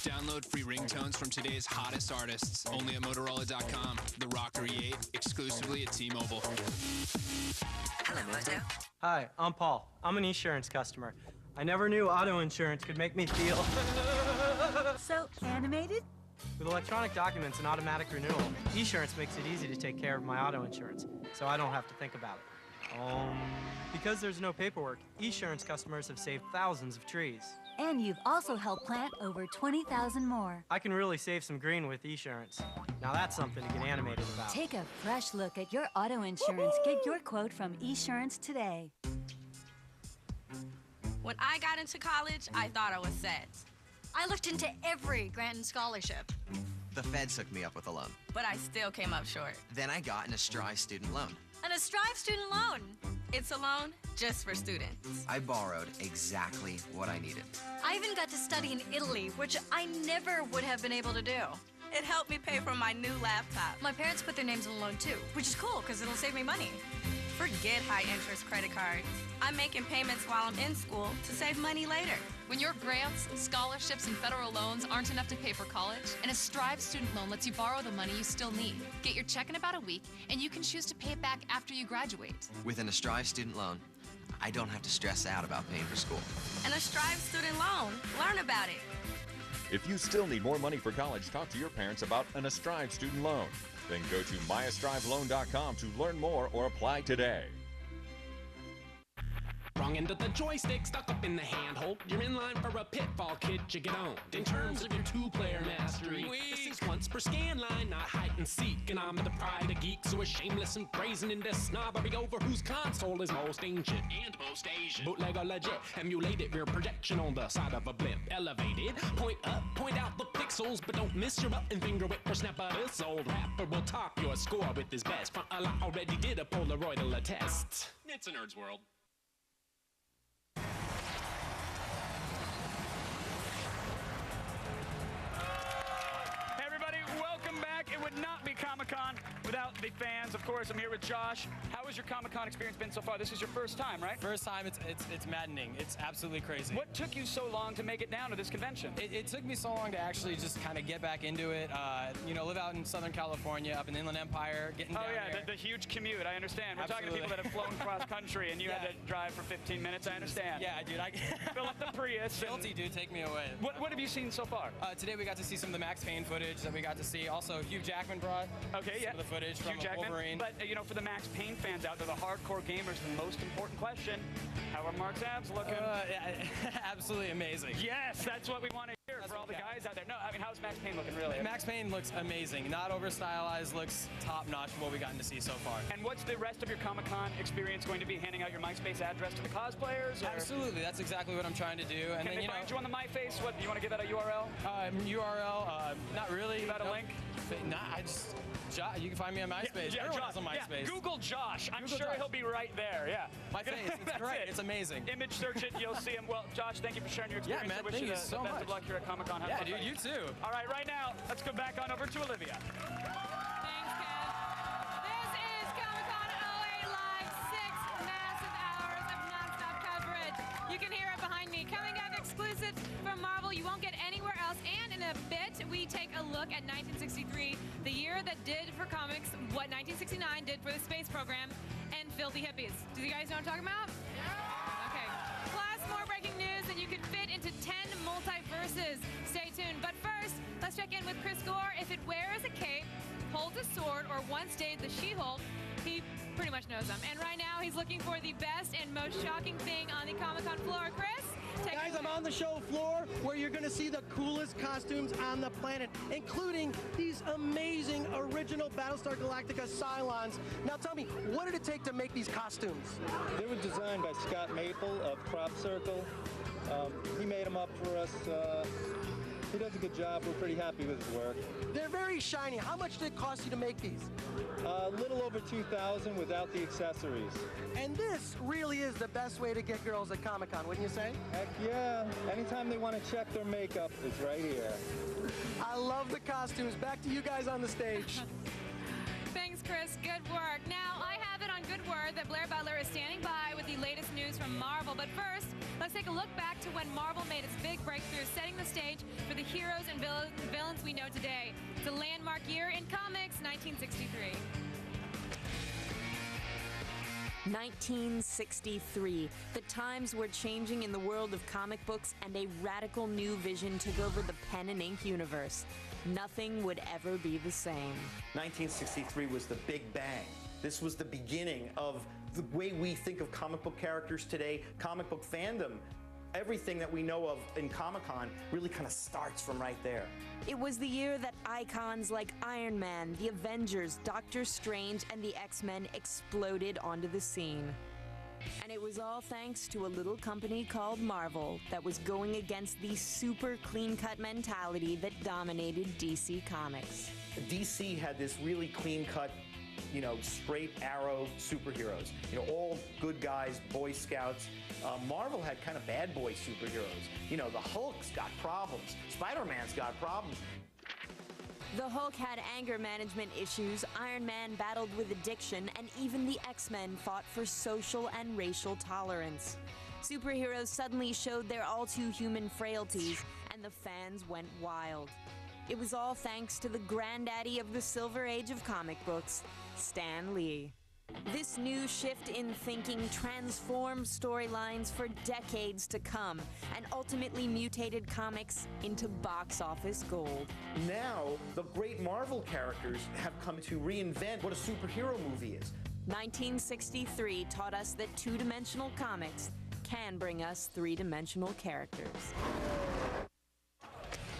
Download free ringtones from today's hottest artists, only at Motorola.com. The Rocker E8, exclusively at T-Mobile. Hello, Moto. Hi, I'm Paul. I'm an Esurance customer. I never knew auto insurance could make me feel... So animated? With electronic documents and automatic renewal, Esurance makes it easy to take care of my auto insurance, so I don't have to think about it. Because there's no paperwork, Esurance customers have saved thousands of trees. And you've also helped plant over 20,000 more. I can really save some green with Esurance. Now that's something to get animated about. Take a fresh look at your auto insurance. Get your quote from Esurance today. When I got into college, I thought I was set. I looked into every grant and scholarship. The feds hooked me up with a loan. But I still came up short. Then I got an Strive student loan. And a Strive student loan. It's a loan just for students. I borrowed exactly what I needed. I even got to study in Italy, which I never would have been able to do. It helped me pay for my new laptop. My parents put their names on the loan too, which is cool because it'll save me money. Forget high-interest credit cards. I'm making payments while I'm in school to save money later. When your grants, scholarships, and federal loans aren't enough to pay for college, and a Strive student loan lets you borrow the money you still need. Get your check in about a week, and you can choose to pay it back after you graduate. With an Strive student loan, I don't have to stress out about paying for school. And a Strive student loan. Learn about it. If you still need more money for college, talk to your parents about an Strive student loan. Then go to myastriveloan.com to learn more or apply today. Wrong end of the joystick stuck up in the handhold. You're in line for a pitfall, kid, you get owned. In terms of your two-player mastery, this is once per scan line, not hide and seek. And I'm the pride of geeks who are shameless and brazen in this snobbery over whose console is most ancient and most Asian. Bootleg or legit, emulated rear projection on the side of a blimp. Elevated, point up, point out the pixels, but don't miss your button finger whip or snap of this old rapper will top your score with his best. Front a lot already did a Polaroid attest. It's a nerd's world. It would not be Comic-Con without the fans. Of course, I'm here with Josh. How has your Comic-Con experience been so far? This is your first time, right? First time. It's maddening. It's absolutely crazy. What took you so long to make it down to this convention? It took me so long to actually just kind of get back into it. You know, live out in Southern California, up in the Inland Empire, getting down here. The huge commute. I understand. We're talking to people that have flown cross country, and you had to drive for 15 minutes. I understand. Yeah, dude. Fill up the Prius. Guilty, dude. Take me away. What have you seen so far? Today we got to see some of the Max Payne footage that we got to see. Also, Hugh Jackman brought some of the footage from Wolverine. But, you know, for the Max Payne fans out there, the hardcore gamers, the most important question, how are Mark's abs looking? Absolutely amazing. Yes, that's what we want to hear for all the guys out there. No, I mean, how's Max Payne looking, really? Max Payne looks amazing. Not over-stylized, looks top-notch from what we've gotten to see so far. And what's the rest of your Comic-Con experience going to be? Handing out your MySpace address to the cosplayers? Or? Absolutely. That's exactly what I'm trying to do. And Can they find you on the MyFace? What, you want to give out a URL? Not really. Give out a link? Nah, you can find me on MySpace. Everyone has on MySpace. Yeah. Google Josh. I'm sure he'll be right there. Yeah. My face. It's great. It's amazing. Image search it. You'll see him. Well, Josh, thank you for sharing your experience. Yeah, man. I wish Thank you you so the best much. of luck here at Comic-Con. Yeah, dude. You too. All right, right now, let's go back on over to Olivia. Thanks, Kev. This is Comic-Con LA Live. 6 massive hours of nonstop coverage. You can hear it behind me. Coming up exclusive from Marvel you won't get anywhere else. And in a bit, we take a look at 1963, the year that did for comics what 1969 did for the space program and filthy hippies. Do you guys know what I'm talking about? Yeah. Okay. Plus, more breaking news that you could fit into 10 multiverses. Stay tuned. But first, let's check in with Chris Gore. If it wears a cape, holds a sword, or once dated the She-Hulk, he pretty much knows them. And right now, he's looking for the best and most shocking thing on the Comic-Con floor. Chris? Guys, I'm on the show floor where you're going to see the coolest costumes on the planet, including these amazing original Battlestar Galactica Cylons. Now tell me, what did it take to make these costumes? They were designed by Scott Maple of Crop Circle. He made them up for us. He does a good job. We're pretty happy with his work. They're very shiny. How much did it cost you to make these? A little over $2,000 without the accessories. And this really is the best way to get girls at Comic-Con, wouldn't you say? Heck yeah. Anytime they want to check their makeup, it's right here. I love the costumes. Back to you guys on the stage. Thanks, Chris. Good work. Now, I have it on good word that Blair Butler is standing by with the latest news from Marvel. But first, Let's take a look back to when Marvel made its big breakthrough, setting the stage for the heroes and villains we know today. It's a landmark year in comics, 1963. 1963. The times were changing in the world of comic books, and a radical new vision took over the pen and ink universe. Nothing would ever be the same. 1963 was the Big Bang. This was the beginning of the way we think of comic book characters today, comic book fandom. Everything that we know of in Comic-Con really kind of starts from right there. It was the year that icons like Iron Man, the Avengers, Doctor Strange, and the X-Men exploded onto the scene. And it was all thanks to a little company called Marvel that was going against the super clean-cut mentality that dominated DC Comics. DC had this really clean-cut, you know, straight arrow superheroes. You know, all good guys, Boy Scouts. Marvel had kind of bad boy superheroes. You know, the Hulk's got problems. Spider-Man's got problems. The Hulk had anger management issues, Iron Man battled with addiction, and even the X-Men fought for social and racial tolerance. Superheroes suddenly showed their all-too-human frailties, and the fans went wild. It was all thanks to the granddaddy of the Silver Age of comic books, Stan Lee. This new shift in thinking transformed storylines for decades to come and ultimately mutated comics into box office gold. Now, the great Marvel characters have come to reinvent what a superhero movie is. 1963 taught us that two-dimensional comics can bring us three-dimensional characters.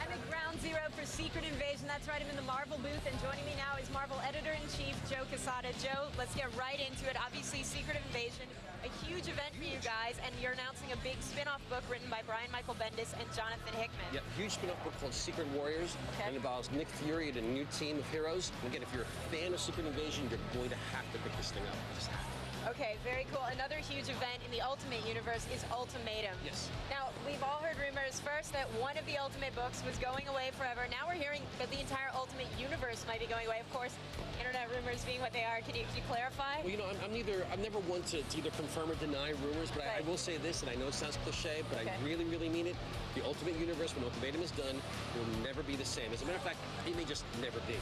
I'm at Ground Zero for Secret Invasion. That's right, I'm in the Marvel booth, and joining me now is Marvel Editor-in-Chief Joe Quesada. Joe, let's get right into it. Obviously, Secret Invasion, a huge event for you guys, and you're announcing a big spin-off book written by Brian Michael Bendis and Jonathan Hickman. Yep, huge spin-off book called Secret Warriors. Okay. It involves Nick Fury and a new team of heroes. And again, if you're a fan of Secret Invasion, you're going to have to pick this thing up. You just have to. Okay, very cool. Another huge event in the Ultimate Universe is Ultimatum. Yes. Now, we've all heard rumors first that one of the Ultimate books was going away forever. Now we're hearing that the entire Ultimate Universe might be going away. Of course, internet rumors being what they are. Could you clarify? Well, you know, I'm never one to either confirm or deny rumors, but I will say this, and I know it sounds cliche, but I really, really mean it. The Ultimate Universe, when Ultimatum is done, will never be the same. As a matter of fact, it may just never be.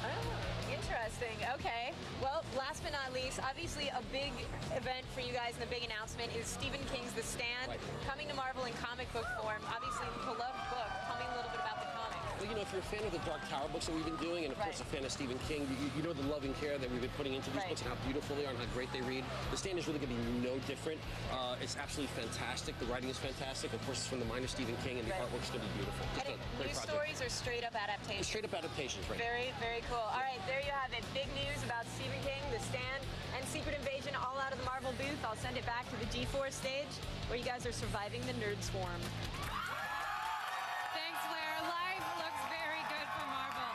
Oh, interesting. Okay. Well, last but not least, obviously a big event for you guys and the big announcement is Stephen King's The Stand coming to Marvel in comic book form. Obviously, the beloved book. Tell me a little bit about the comic. Well, you know, if you're a fan of the Dark Tower books that we've been doing, and of course a fan of Stephen King, you know the love and care that we've been putting into these books and how beautiful they are and how great they read. The Stand is really going to be no different. It's absolutely fantastic. The writing is fantastic. Of course, it's from the minor Stephen King, and the artwork's going to be beautiful. Just a great New project. stories or straight up adaptations? Straight up adaptations, right? Very, very cool. All right, there you have it. Big news about Stephen King, The Stand, and Secret Invasion all out of the Marvel booth. I'll send it back to the G4 stage where you guys are surviving the nerd swarm. Thanks, Blair. Life looks very good for Marvel.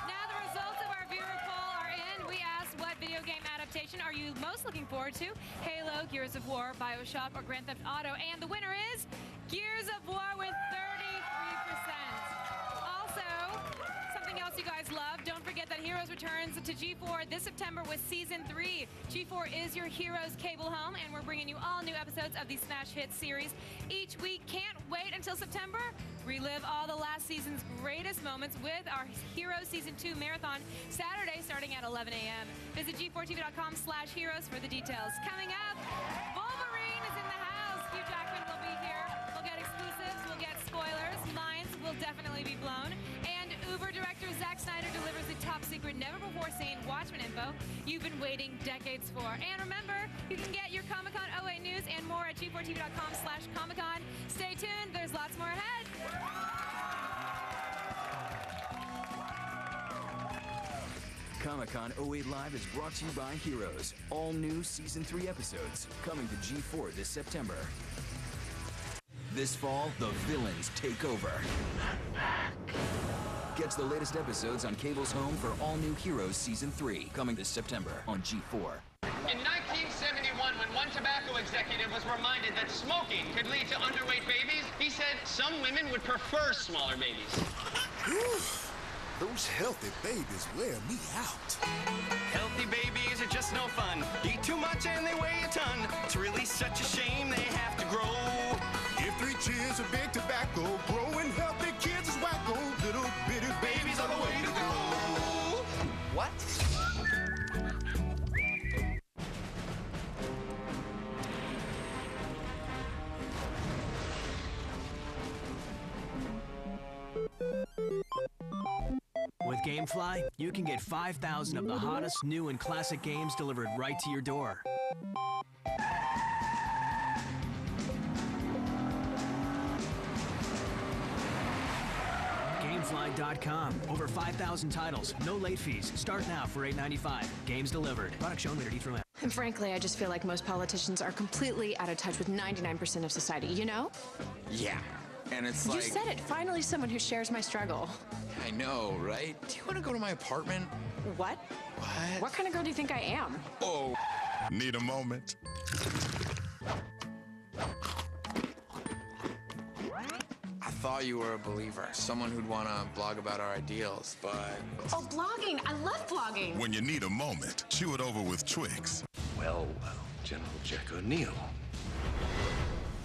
Now the results of our viewer poll are in. We asked what video game adaptation are you most looking forward to? Halo, Gears of War, BioShock, or Grand Theft Auto? And the winner is Gears of War with 33%. Also, something else you guys love, don't forget that Heroes returns to G4 this September with Season 3. G4 is your Heroes cable home, and we're bringing you all new episodes of the Smash Hit series each week. Can't wait until September. Relive all the last season's greatest moments with our Heroes Season 2 marathon Saturday starting at 11 a.m. Visit g4tv.com/heroes for the details. Coming up, Wolverine is in the house. Hugh Jackman will be here. We'll get exclusives. We'll get spoilers. Minds will definitely be blown. And Uber director Zack Snyder delivers the top-secret, never-before-seen Watchmen info you've been waiting decades for. And remember, you can get your Comic-Con 08 news and more at g4tv.com/Comic-Con. Stay tuned. There's lots more ahead. Comic-Con 08 Live is brought to you by Heroes. All new Season 3 episodes coming to G4 this September. This fall, the villains take over. Catch the latest episodes on cable's home for all new Heroes Season 3 coming this September on G4. In 1971, when one tobacco executive was reminded that smoking could lead to underweight babies, he said some women would prefer smaller babies. Those healthy babies wear me out. Healthy babies are just no fun. Eat too much and they weigh a ton. It's really such a shame they have to grow. Cheers to big tobacco. Growing healthy kids is wacko. Little bitty babies are the way to go. What? With GameFly, you can get 5,000 of the hottest new and classic games delivered right to your door. GameFly.com. Over 5,000 titles. No late fees. Start now for $8.95. Games delivered. Product shown later D through M. And frankly, I just feel like most politicians are completely out of touch with 99% of society, you know? Yeah. And it's You like... said it. Finally, someone who shares my struggle. I know, right? Do you want to go to my apartment? What? What? What kind of girl do you think I am? Oh. Need a moment? I thought you were a believer. Someone who'd want to blog about our ideals, but... Oh, blogging. I love blogging. When you need a moment, chew it over with Twix. Well, General Jack O'Neill.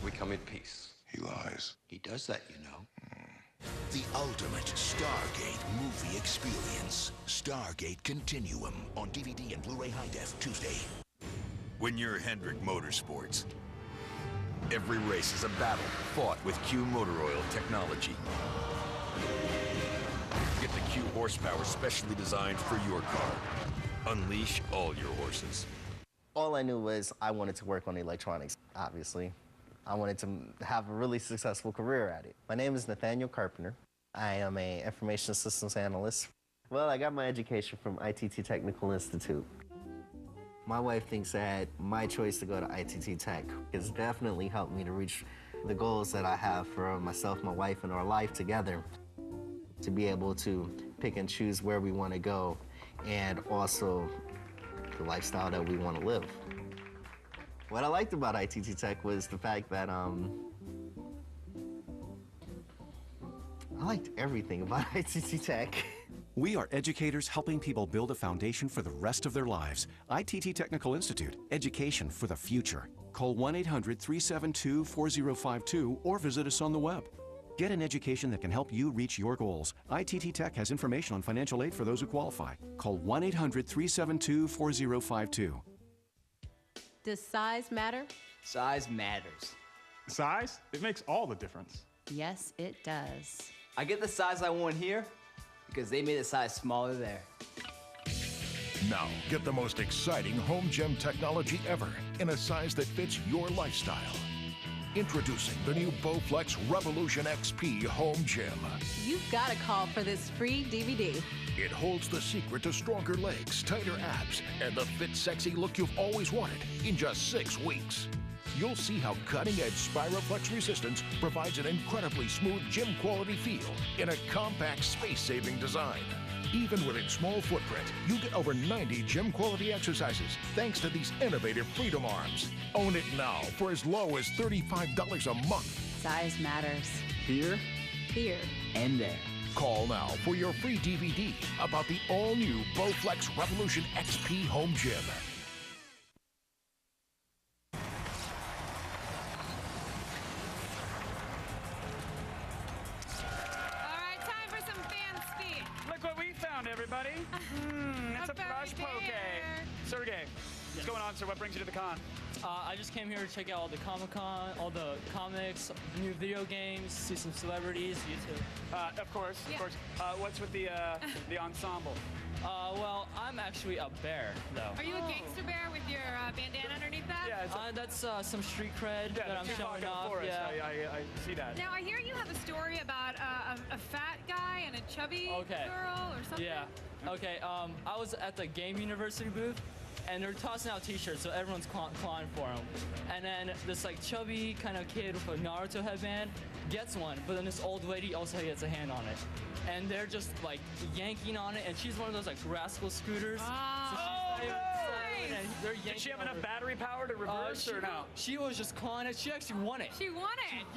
We come in peace. He lies. He does that, you know. The ultimate Stargate movie experience. Stargate Continuum on DVD and Blu-ray High Def Tuesday. When you're Hendrick Motorsports, every race is a battle fought with Q Motor Oil technology. Get the Q horsepower specially designed for your car. Unleash all your horses. All I knew was I wanted to work on electronics, obviously. I wanted to have a really successful career at it. My name is Nathaniel Carpenter. I am an information systems analyst. Well, I got my education from ITT Technical Institute. My wife thinks that my choice to go to ITT Tech has definitely helped me to reach the goals that I have for myself, my wife, and our life together, to be able to pick and choose where we want to go and also the lifestyle that we want to live. What I liked about ITT Tech was the fact that I liked everything about ITT Tech. We are educators helping people build a foundation for the rest of their lives. ITT Technical Institute, education for the future. Call 1-800-372-4052 or visit us on the web. Get an education that can help you reach your goals. ITT Tech has information on financial aid for those who qualify. Call 1-800-372-4052. Does size matter? Size matters. Size? It makes all the difference. Yes, it does. I get the size I want here because they made the size smaller there. Now, get the most exciting home gym technology ever in a size that fits your lifestyle. Introducing the new Bowflex Revolution XP Home Gym. You've got to call for this free DVD. It holds the secret to stronger legs, tighter abs, and the fit, sexy look you've always wanted in just 6 weeks. You'll see how cutting-edge Spiroflex resistance provides an incredibly smooth gym-quality feel in a compact, space-saving design. Even with its small footprint, you get over 90 gym-quality exercises thanks to these innovative Freedom Arms. Own it now for as low as $35 a month. Size matters. Here, here, and there. Call now for your free DVD about the all-new Bowflex Revolution XP Home Gym. Everybody. It's a brush poke. Sergey, what's going on, sir? What brings you to the con? I just came here to check out all the Comic-Con, all the comics, new video games, see some celebrities, you too. Of course, of course. What's with the ensemble? Well, I'm actually a bear, though. Are you a gangster bear with your bandana underneath that? Yeah, that's some street cred that I'm showing off. Yeah, I see that. Now, I hear you have a story about a fat guy and a chubby girl or something. Yeah. Okay, I was at the Game University booth, and they're tossing out t-shirts, so everyone's clawing for them. And then this like chubby kind of kid with a Naruto headband gets one, but then this old lady also gets a hand on it. And they're just like yanking on it, and she's one of those like rascal scooters. Did she have enough battery power to reverse or no? She was just clawing it. She actually won it. She won it.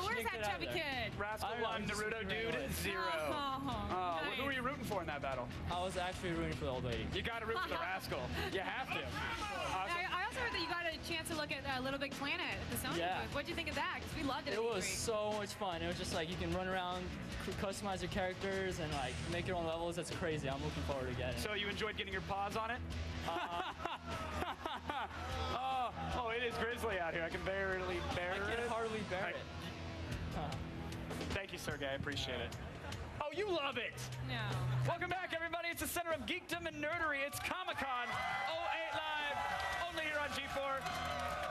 Where's that chubby kid? Rascal I don't know, 1, just Naruto ran Dude away. 0. Oh, Who were you rooting for in that battle? I was actually rooting for the old lady. You got to root for the Rascal. You have to. Awesome. I also heard that you got a chance to look at Little Big Planet at the Sony Yeah. booth. What'd you think of that? Because we loved it. It was so much fun. It was just like you can run around, customize your characters, and like make your own levels. That's crazy. I'm looking forward to getting it. So you enjoyed getting your paws on it? Oh, it is grizzly out here. I can barely bear it. I can hardly bear it. Thank you, Sergey. I appreciate it. Oh, you love it. No. Welcome back, everybody. It's the center of geekdom and nerdery. It's Comic-Con 08 Live, only here on G4.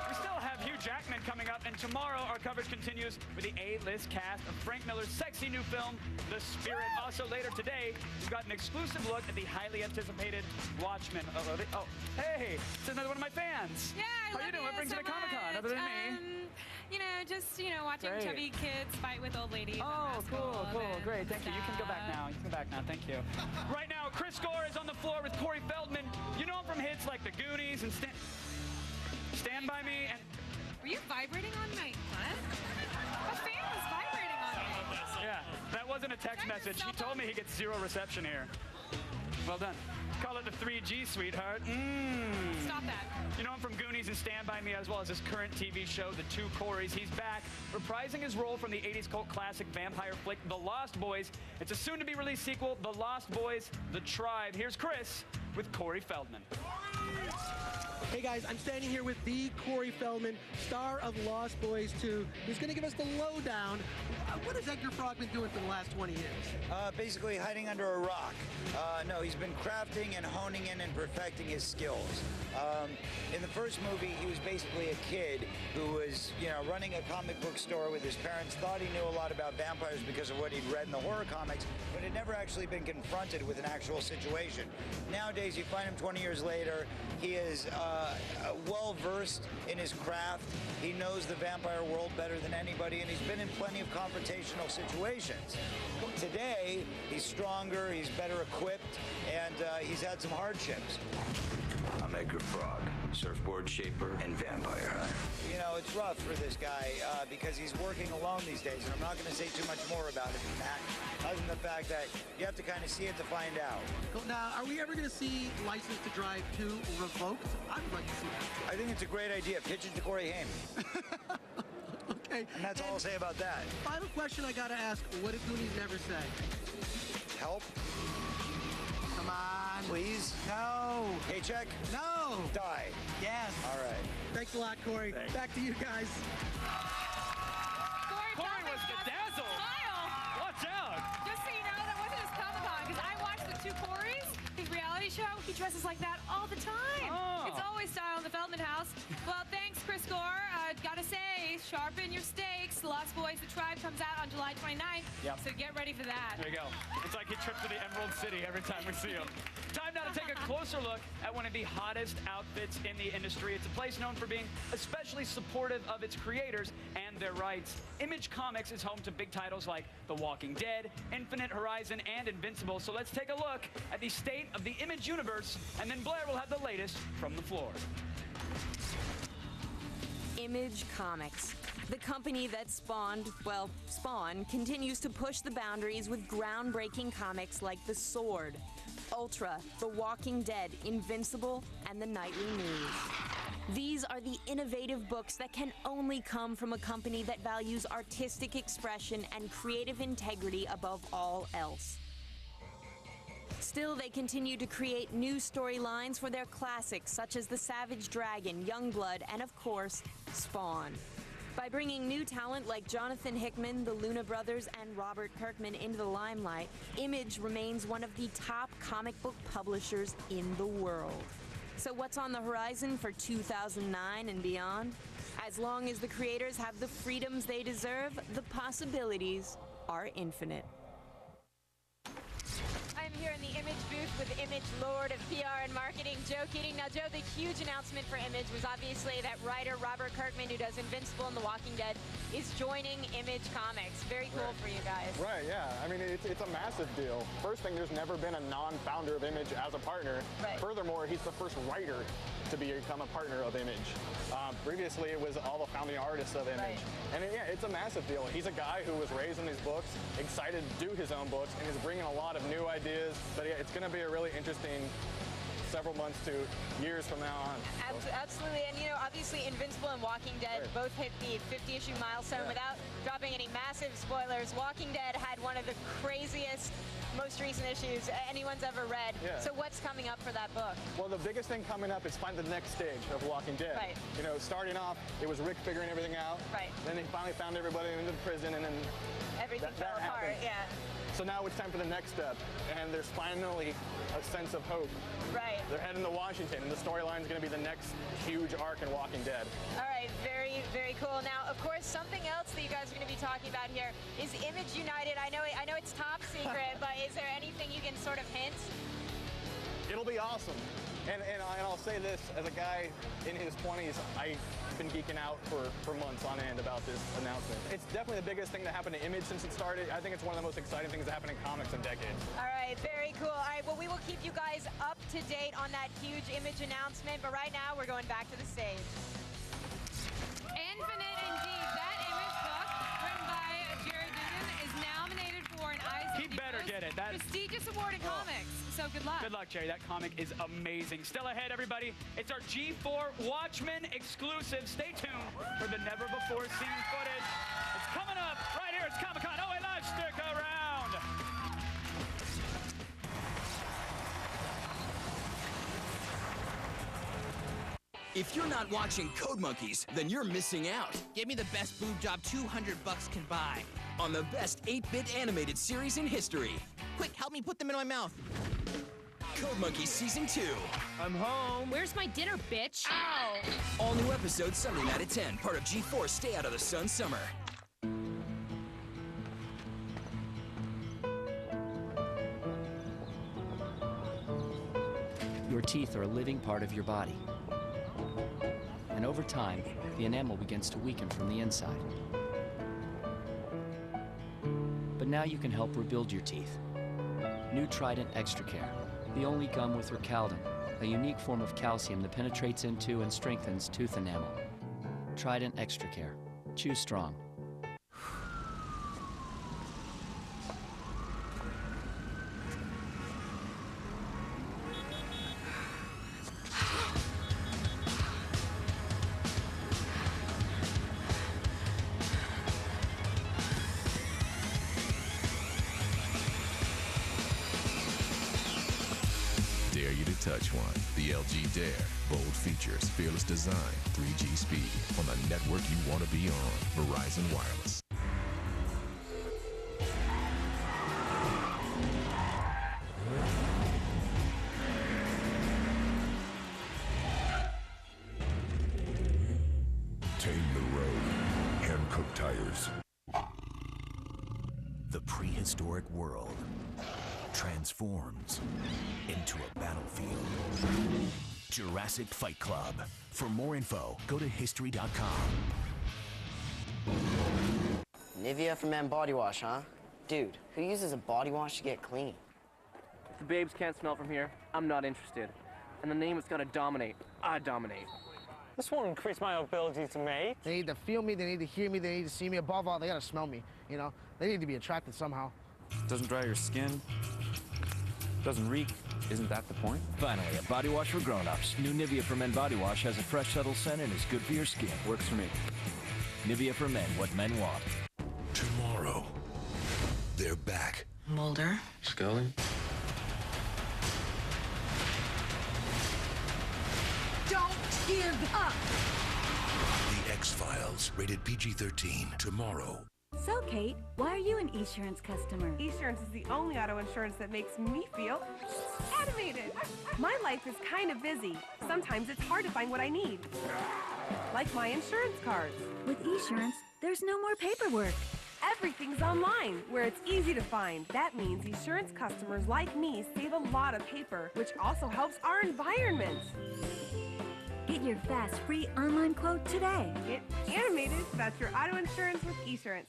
We still have Hugh Jackman coming up, and tomorrow our coverage continues with the A-list cast of Frank Miller's sexy new film, The Spirit. Also later today, we've got an exclusive look at the highly anticipated Watchmen. Oh, hey, it's another one of my fans. Yeah, I How love you doing? What brings so you to Comic-Con, much. other than me? Watching Great. chubby kids fight with old ladies. Oh, cool, great, thank you. You can go back now. You can go back now, thank you. Right now, Chris Gore is on the floor with Corey Feldman. You know him from hits like The Goonies and Stand By Me. And Were you vibrating on my butt? A fan was vibrating on me. yeah, that wasn't a text message. He told me he gets 0 reception here. Well done. Call it the 3G, sweetheart. Stop that. You know him from Goonies and Stand By Me, as well as his current TV show, The Two Coreys. He's back, reprising his role from the 80s cult classic vampire flick, The Lost Boys. It's a soon-to-be-released sequel, The Lost Boys, The Tribe. Here's Chris with Corey Feldman. Hey guys, I'm standing here with the Corey Feldman, star of Lost Boys 2, who's going to give us the lowdown. What has Edgar Frog been doing for the last 20 years? Basically hiding under a rock. No, he's been crafting and honing in and perfecting his skills. In the first movie, he was basically a kid who was, running a comic book store with his parents, thought he knew a lot about vampires because of what he'd read in the horror comics, but had never actually been confronted with an actual situation. Nowadays, you find him 20 years later, he is well-versed in his craft. He knows the vampire world better than anybody, and he's been in plenty of confrontational situations. Today, he's stronger, he's better equipped, and he's had some hardships. I'm Edgar Frog, surfboard shaper and vampire hunter. It's rough for this guy because he's working alone these days, and I'm not going to say too much more about it than that, other than the fact that you have to kind of see it to find out. Now, are we ever going to see License to Drive 2 revoked? I would like to see that. I think it's a great idea. Pitch it to Corey Haim. Okay. And that's all I'll say about that. Final question I got to ask, what did Goonies never say? Help? Come on. Please? No. Paycheck? No. Die. Yes. All right. Thanks a lot, Corey. Thanks. Back to you guys. Corey was bedazzled. Watch out. Just so you know, that wasn't his Comic-Con, because I watched The Two Coreys, his reality show. He dresses like that all the time. Oh. It's always style in the Feldman house. Well, thanks, Chris Gore. Gotta say, sharpen your stakes. Lost Boys, The Tribe comes out on July 29th. Yep. So get ready for that. There you go. It's like he trips to the Emerald City every time we see him. Time now to take a closer look at one of the hottest outfits in the industry. It's a place known for being especially supportive of its creators and their rights. Image Comics is home to big titles like The Walking Dead, Infinite Horizon, and Invincible. So let's take a look at the state of the Image universe, and then Blair will have the latest from the floor. Image Comics. The company that Spawn continues to push the boundaries with groundbreaking comics like The Sword, Ultra, The Walking Dead, Invincible, and The Nightly News. These are the innovative books that can only come from a company that values artistic expression and creative integrity above all else. Still, they continue to create new storylines for their classics, such as The Savage Dragon, Youngblood, and of course, Spawn. By bringing new talent like Jonathan Hickman, the Luna Brothers, and Robert Kirkman into the limelight, Image remains one of the top comic book publishers in the world. So what's on the horizon for 2009 and beyond? As long as the creators have the freedoms they deserve, the possibilities are infinite. I'm here in the Image booth with Image Lord of PR and Marketing, Joe Keating. Now, Joe, the huge announcement for Image was obviously that writer Robert Kirkman, who does Invincible and The Walking Dead, is joining Image Comics. Very cool for you guys. Right, yeah. I mean, it's a massive deal. First thing, there's never been a non-founder of Image as a partner. Right. Furthermore, he's the first writer to become a partner of Image. Previously, it was all the founding artists of Image. Right. And yeah, it's a massive deal. He's a guy who was raised in these books, excited to do his own books, and is bringing a lot of new ideas. But yeah, it's going to be a really interesting several months to years from now on. Absolutely, and you know, obviously Invincible and Walking Dead both hit the 50-issue milestone without dropping any massive spoilers. Walking Dead had one of the craziest, most recent issues anyone's ever read. Yeah. So what's coming up for that book? Well, the biggest thing coming up is find the next stage of Walking Dead. Right. You know, starting off, it was Rick figuring everything out. Right. Then they finally found everybody in the prison, and then everything fell apart. happened. Yeah. So now it's time for the next step, and there's finally a sense of hope. Right. They're heading to Washington, and the storyline is going to be the next huge arc in Walking Dead. All right, very, very cool. Now, of course, something else that you guys are going to be talking about here is Image United. I know it's top secret, but is there anything you can sort of hint? It'll be awesome. And I'll say this, as a guy in his 20s, I've been geeking out for months on end about this announcement. It's definitely the biggest thing that happened to Image since it started. I think it's one of the most exciting things that happened in comics in decades. All right, very cool. All right, well, we will keep you guys up to date on that huge Image announcement, but right now we're going back to the stage. Infinite indeed. That Image book, written by Jerry Dudin, is nominated for an Eisner He better get it. That prestigious award in comics. So good luck. Good luck, Jerry. That comic is amazing. Still ahead, everybody. It's our G4 Watchmen exclusive. Stay tuned for the never-before-seen footage. It's coming up right here. It's Comic-Con OA Live. Stick around. If you're not watching Code Monkeys, then you're missing out. Give me the best boob job $200 can buy. On the best 8-bit animated series in history. Quick, help me put them in my mouth. Code Monkeys Season 2. I'm home. Where's my dinner, bitch? Ow! All new episodes Sunday night at 10. Part of G4 Stay Out of the Sun Summer. Your teeth are a living part of your body. And over time, the enamel begins to weaken from the inside. But now you can help rebuild your teeth. New Trident Extra Care, the only gum with Recaldin, a unique form of calcium that penetrates into and strengthens tooth enamel. Trident Extra Care. Choose strong. Dare you to touch one. The LG Dare. Bold features, fearless design, 3G speed. On the network you want to be on. Verizon Wireless. Tame the road. Hand-cooked tires. The prehistoric world transforms into a battlefield. Jurassic Fight Club. For more info, go to history.com. Nivea for Men body wash, huh? Dude, who uses a body wash to get clean? If the babes can't smell from here, I'm not interested. And the name is gonna dominate. I dominate. This won't increase my ability to mate. They need to feel me, they need to hear me, they need to see me. Above all, they gotta smell me, you know? They need to be attracted somehow. Doesn't dry your skin, doesn't reek. Isn't that the point? Finally, a body wash for grown-ups. New Nivea for Men body wash has a fresh, subtle scent and is good for your skin. Works for me. Nivea for Men, what men want. Tomorrow, they're back. Mulder? Scully? Don't give up! The X-Files, rated PG-13. Tomorrow. So, Kate, why are you an Esurance customer? Esurance is the only auto insurance that makes me feel animated. My life is kind of busy. Sometimes it's hard to find what I need. Like my insurance cards. With Esurance, there's no more paperwork. Everything's online, where it's easy to find. That means Esurance customers like me save a lot of paper, which also helps our environment. Get your fast, free online quote today. Get animated. That's your auto insurance with Esurance.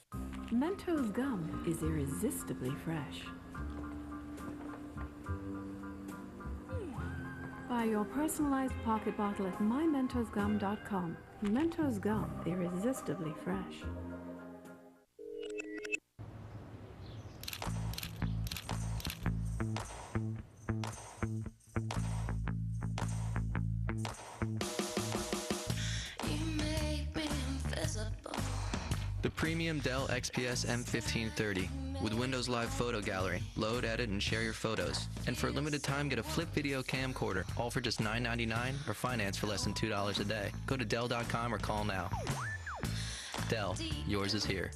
Mentos gum is irresistibly fresh. Buy your personalized pocket bottle at mymentosgum.com. Mentos gum, irresistibly fresh. The premium Dell XPS M1530 with Windows Live Photo Gallery. Load, edit, and share your photos. And for a limited time, get a flip video camcorder, all for just $9.99 or finance for less than $2 a day. Go to Dell.com or call now. Dell, yours is here.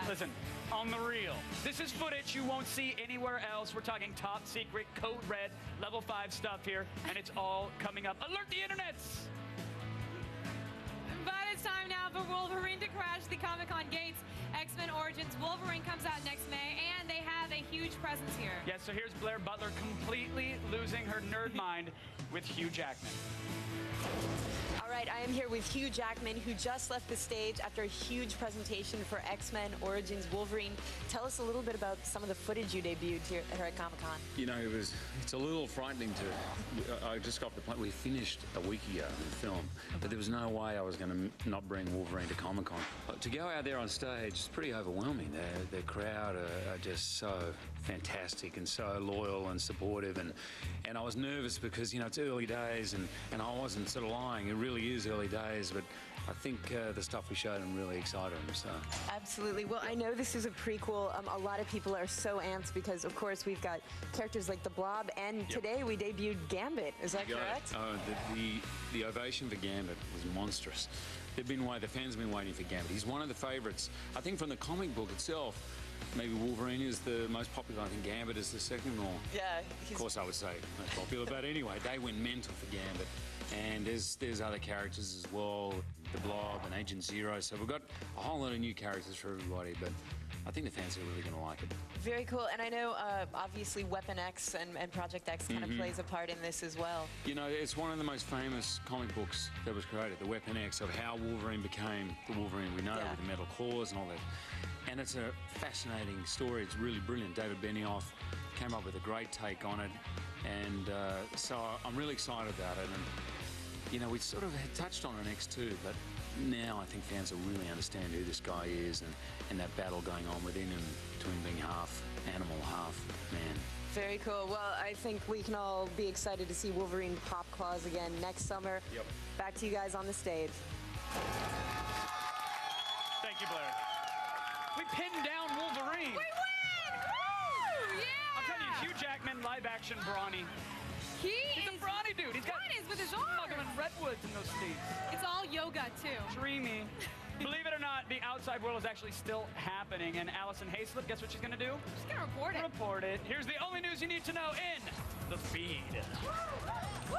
Listen, on the real, this is footage you won't see anywhere else. We're talking top secret, code red, level 5 stuff here, and it's all coming up. Alert the internets! But it's time now for Wolverine to crash the Comic-Con gates. X-Men Origins Wolverine comes out next May, and they have a huge presence here. Yes, so here's Blair Butler completely losing her nerd mind with Hugh Jackman. All right, I am here with Hugh Jackman, who just left the stage after a huge presentation for X-Men Origins Wolverine. Tell us a little bit about some of the footage you debuted here at Comic-Con. You know, it's a little frightening to... I just got off the plane. We finished a week ago the film, but there was no way I was going to not bring Wolverine to Comic-Con. To go out there on stage is pretty overwhelming. The crowd are just so fantastic and so loyal and supportive, and I was nervous because, you know, it's early days, and I wasn't sort of lying. It really is early days, but I think the stuff we showed them really excited them. So. Absolutely. Well, I know this is a prequel. A lot of people are so amped because, of course, we've got characters like the Blob, and today we debuted Gambit. Is that correct? Oh, the ovation for Gambit was monstrous. The fans have been waiting for Gambit. He's one of the favourites. I think from the comic book itself, maybe Wolverine is the most popular. I think Gambit is the second or... Yeah. Of course, I would say most popular. But anyway, they went mental for Gambit. And there's other characters as well, the Blob and Agent Zero. So we've got a whole lot of new characters for everybody. But I think the fans are really going to like it. Very cool. And I know, obviously, Weapon X and Project X kind of plays a part in this as well. You know, it's one of the most famous comic books that was created, the Weapon X, of how Wolverine became the Wolverine we know with the metal claws and all that. And it's a fascinating story. It's really brilliant. David Benioff came up with a great take on it. And so I'm really excited about it. And, you know, we sort of had touched on it X2, but now I think fans will really understand who this guy is and that battle going on within him between being half animal, half man. Very cool. Well, I think we can all be excited to see Wolverine pop claws again next summer. Yep. Back to you guys on the stage. Thank you, Blair. We pinned down Wolverine. We win! Woo! Yeah! I'm telling you, Hugh Jackman, live-action brawny. He's a brawny dude. He's got with his arms. smuggling redwoods in those states. It's all yoga, too. Dreamy. Believe it or not, the outside world is actually still happening. And Allison Hayslip, guess what she's going to do? She's going to report it. Report it. Here's the only news you need to know in the feed. Woo!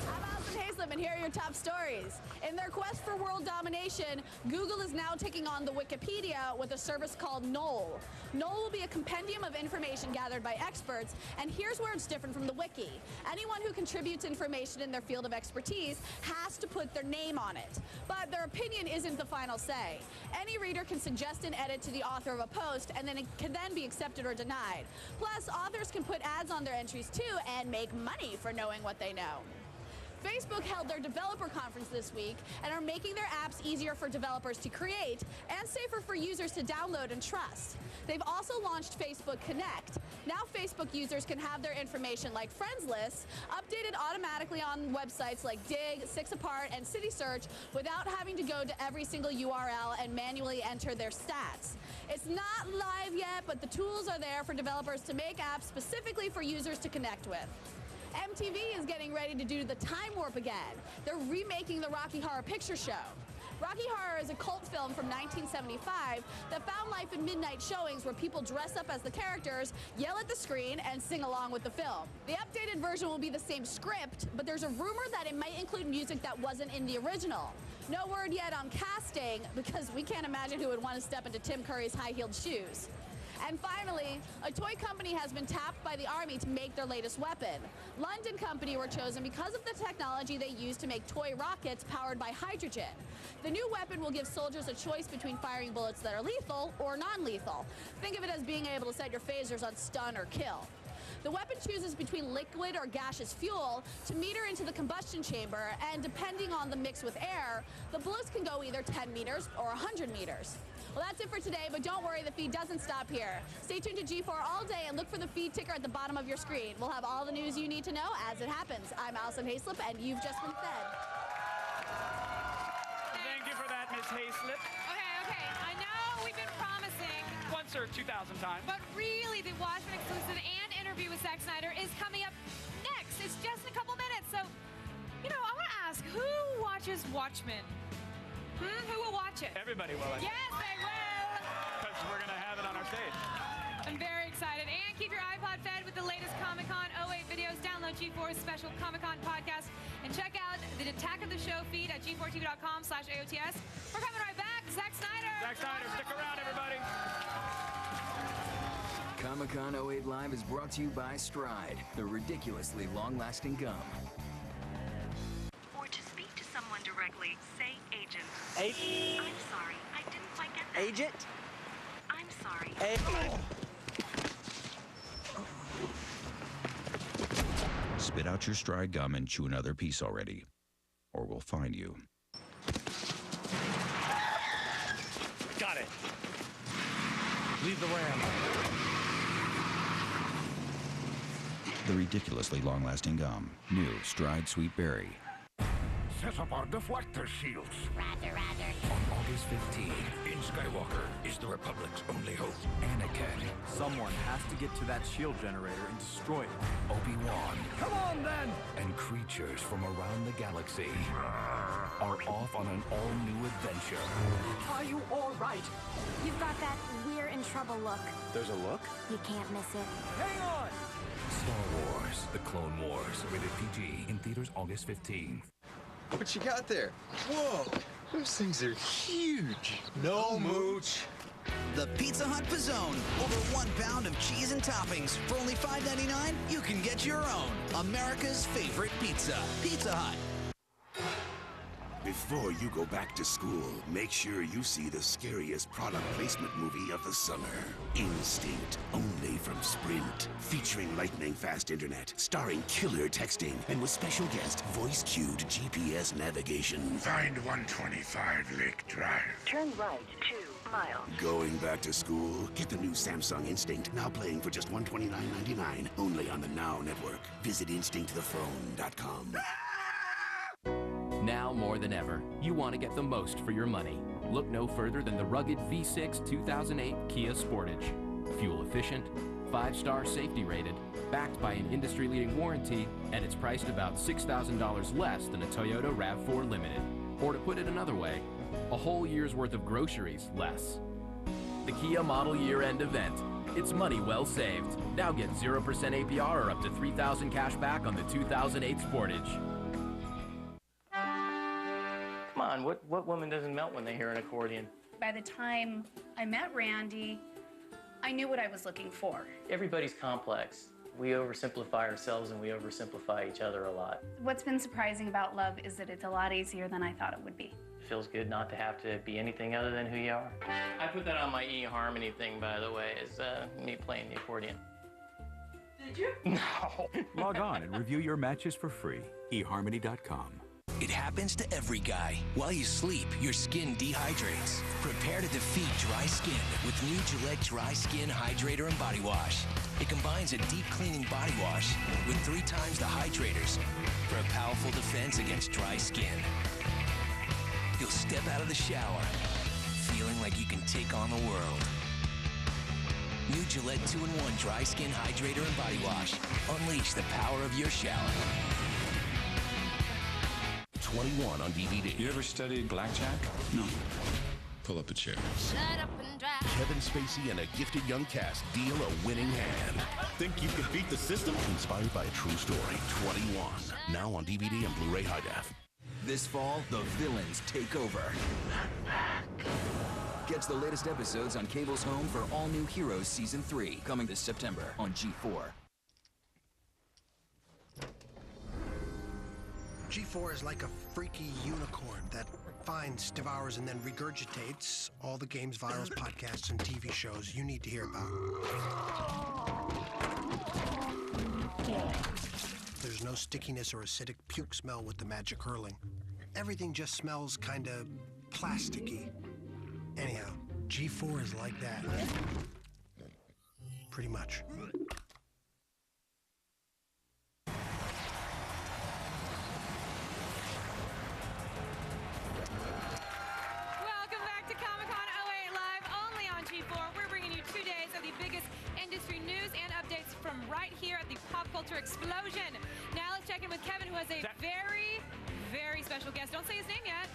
I'm Allison Hayslip, and here are your top stories. In their quest for world domination, Google is now taking on the Wikipedia with a service called Knoll. Knoll will be a compendium of information gathered by experts, and here's where it's different from the Wiki. Anyone who contributes information in their field of expertise has to put their name on it. But their opinion isn't the final say. Any reader can suggest an edit to the author of a post, and then it can then be accepted or denied. Plus, authors can put ads on their entries too and make money for knowing what they know. Facebook held their developer conference this week and are making their apps easier for developers to create and safer for users to download and trust. They've also launched Facebook Connect. Now Facebook users can have their information like friends lists updated automatically on websites like Dig, 6apart, and City Search without having to go to every single URL and manually enter their stats. It's not live yet, but the tools are there for developers to make apps specifically for users to connect with. MTV is getting ready to do the time warp again. They're remaking the Rocky Horror Picture Show. Rocky Horror is a cult film from 1975 that found life in midnight showings where people dress up as the characters, yell at the screen, and sing along with the film. The updated version will be the same script, but there's a rumor that it might include music that wasn't in the original. No word yet on casting, because we can't imagine who would want to step into Tim Curry's high-heeled shoes. And finally, a toy company has been tapped by the Army to make their latest weapon. London Company were chosen because of the technology they use to make toy rockets powered by hydrogen. The new weapon will give soldiers a choice between firing bullets that are lethal or non-lethal. Think of it as being able to set your phasers on stun or kill. The weapon chooses between liquid or gaseous fuel to meter into the combustion chamber, and depending on the mix with air, the bullets can go either 10 meters or 100 meters. Well, that's it for today, but don't worry, the feed doesn't stop here. Stay tuned to G4 all day and look for the feed ticker at the bottom of your screen. We'll have all the news you need to know as it happens. I'm Allison Hayslip, and you've just been fed. Thank you for that, Miss Hayslip. Okay, I know we've been promising. Once or 2,000 times. But really, the Watchmen exclusive and interview with Zack Snyder is coming up next. It's just in a couple minutes. So, I want to ask, who watches Watchmen? Who will watch it? Everybody will. Yes, they will. Because we're going to have it on our stage. I'm very excited. And keep your iPod fed with the latest Comic-Con 08 videos. Download G4's special Comic-Con podcast and check out the Attack of the Show feed at g4tv.com/AOTS. We're coming right back. Zack Snyder. Zack Snyder, stick around, everybody. Comic-Con 08 Live is brought to you by Stride, the ridiculously long-lasting gum. Or to speak to someone directly, say agent. Agent? I'm sorry, I didn't quite get that. Agent? I'm sorry. Spit out your Stride gum and chew another piece already, or we'll find you. Got it. Leave the ram. The ridiculously long-lasting gum. New Stride Sweet Berry. Set up our deflector shields. Rather. On August 15, in Skywalker is the Republic's only hope. Anakin. Someone has to get to that shield generator and destroy it. Obi-Wan. Come on, then! And creatures from around the galaxy are off on an all-new adventure. Are you all right? You've got that we're in trouble look. There's a look? You can't miss it. Hang on! Star Wars, The Clone Wars. Rated PG. In theaters August 15. What you got there? Whoa, those things are huge. No mooch. The Pizza Hut Pizzone. Over 1 pound of cheese and toppings. For only $5.99, you can get your own. America's favorite pizza. Pizza Hut. Before you go back to school, make sure you see the scariest product placement movie of the summer. Instinct, only from Sprint. Featuring lightning-fast internet, starring killer texting, and with special guest voice-cued GPS navigation. Find 125 Lake Drive. Turn right 2 miles. Going back to school? Get the new Samsung Instinct, now playing for just $129.99. Only on the Now Network. Visit InstinctThePhone.com. Now more than ever, you want to get the most for your money. Look no further than the rugged V6 2008 Kia Sportage. Fuel efficient, 5-star safety rated, backed by an industry-leading warranty, and it's priced about $6,000 less than a Toyota RAV4 Limited. Or to put it another way, a whole year's worth of groceries less. The Kia Model Year-End event. It's money well saved. Now get 0% APR or up to $3,000 cash back on the 2008 Sportage. Come on, what woman doesn't melt when they hear an accordion? By the time I met Randy, I knew what I was looking for. Everybody's complex. We oversimplify ourselves and we oversimplify each other a lot. What's been surprising about love is that it's a lot easier than I thought it would be. It feels good not to have to be anything other than who you are. I put that on my eHarmony thing, by the way, is me playing the accordion. Did you? No. Log on and review your matches for free. eHarmony.com. It happens to every guy. While you sleep, your skin dehydrates. Prepare to defeat dry skin with new Gillette Dry Skin Hydrator and Body Wash. It combines a deep cleaning body wash with 3 times the hydrators for a powerful defense against dry skin. You'll step out of the shower feeling like you can take on the world. New Gillette 2-in-1 Dry Skin Hydrator and Body Wash. Unleash the power of your shower. 21 on DVD. You ever studied blackjack? No. Pull up a chair. Shut up and drive. Kevin Spacey and a gifted young cast deal a winning hand. Think you can beat the system? Inspired by a true story. 21. Now on DVD and Blu-ray High Def. This fall, the villains take over. Catch the latest episodes on cable's home for All New Heroes Season 3, coming this September on G4. G4 is like a freaky unicorn that finds, devours, and then regurgitates all the games, vials, podcasts, and TV shows you need to hear about. There's no stickiness or acidic puke smell with the magic hurling. Everything just smells kinda plasticky. Anyhow, G4 is like that. Pretty much. Welcome back to Comic-Con 08 Live, only on G4. We're bringing you 2 days of the biggest industry news and updates from right here at the Pop Culture Explosion. Now let's check in with Kevin, who has a very, very special guest. Don't say his name yet.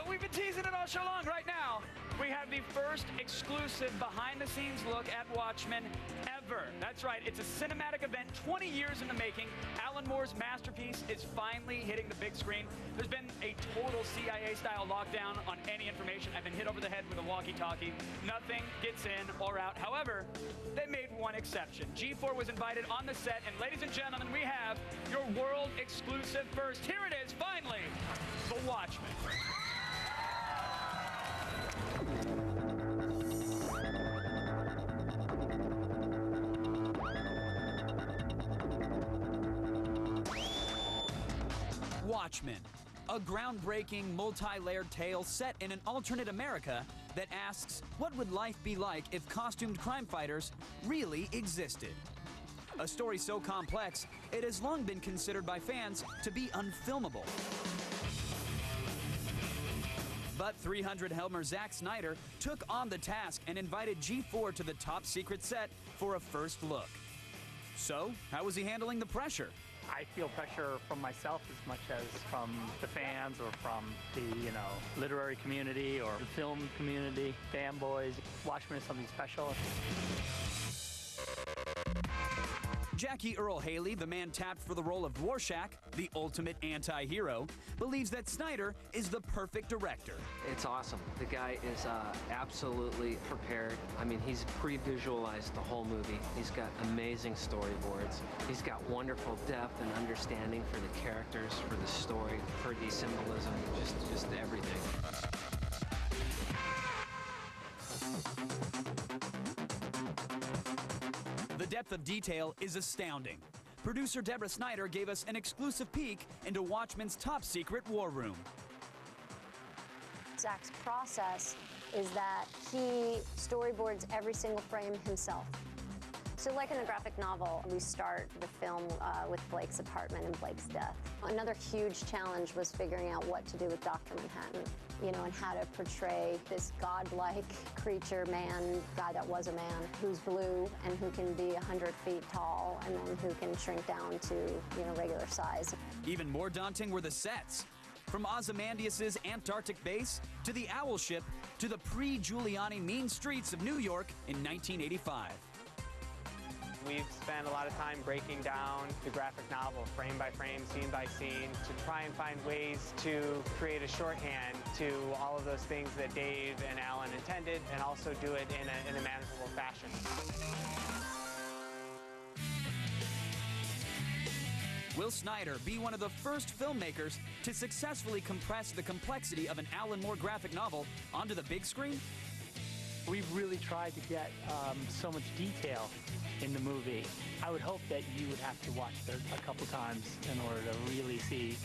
We've been teasing it all show long. Right now, we have the first exclusive behind-the-scenes look at Watchmen ever. That's right. It's a cinematic event, 20 years in the making. Alan Moore's masterpiece is finally hitting the big screen. There's been a total CIA-style lockdown on any information. I've been hit over the head with a walkie-talkie. Nothing gets in or out. However, they made one exception. G4 was invited on the set, and ladies and gentlemen, we have your world exclusive first. Here it is, finally, The Watchmen. Watchmen, a groundbreaking, multi-layered tale set in an alternate America that asks, what would life be like if costumed crime fighters really existed? A story so complex, it has long been considered by fans to be unfilmable. But 300 Helmer Zack Snyder took on the task and invited G4 to the top secret set for a first look. So, how was he handling the pressure? I feel pressure from myself as much as from the fans or from the, literary community or the film community, fanboys. Watchmen is something special. Jackie Earle Haley, the man tapped for the role of Rorschach, the ultimate anti-hero, believes that Snyder is the perfect director. It's awesome. The guy is absolutely prepared. I mean, he's pre-visualized the whole movie. He's got amazing storyboards. He's got wonderful depth and understanding for the characters, for the story, for the symbolism, just everything. The depth of detail is astounding. Producer Deborah Snyder gave us an exclusive peek into Watchmen's top secret war room. Zack's process is that he storyboards every single frame himself. So like in a graphic novel, we start the film with Blake's apartment and Blake's death. Another huge challenge was figuring out what to do with Dr. Manhattan, and how to portray this godlike creature, guy that was a man, who's blue and who can be 100 feet tall and then who can shrink down to, regular size. Even more daunting were the sets. From Ozymandias' Antarctic base, to the Owl Ship, to the pre-Giuliani mean streets of New York in 1985. We've spent a lot of time breaking down the graphic novel frame by frame, scene by scene, to try and find ways to create a shorthand to all of those things that Dave and Alan intended, and also do it in a manageable fashion. Will Snyder be one of the first filmmakers to successfully compress the complexity of an Alan Moore graphic novel onto the big screen? We've really tried to get so much detail in the movie. I would hope that you would have to watch it a couple times in order to really see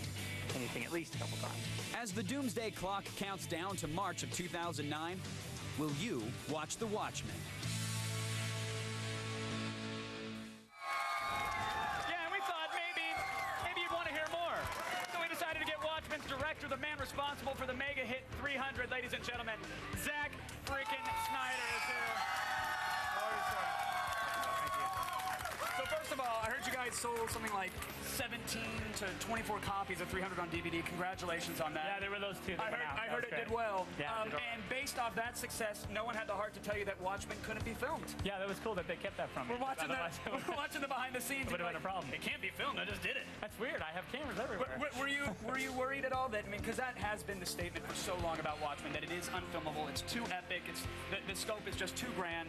anything, at least a couple times. As the doomsday clock counts down to March of 2009, will you watch The Watchmen? Yeah, and we thought maybe you'd want to hear more. So we decided to get Watchmen's director, the man responsible for the mega hit 300, ladies and gentlemen, Zack freaking Snyder is here. first of all, I heard you guys sold something like 17 to 24 copies of 300 on DVD. Congratulations on that. Yeah, there were those two that went out. I heard it did well. Yeah, and based off that success, no one had the heart to tell you that Watchmen couldn't be filmed. Yeah, that was cool that they kept that from me. We're watching the behind the scenes. Would have been a problem. It can't be filmed. I just did it. That's weird. I have cameras everywhere. Were you worried at all that, I mean, because that has been the statement for so long about Watchmen, that it is unfilmable, it's too epic, it's the scope is just too grand.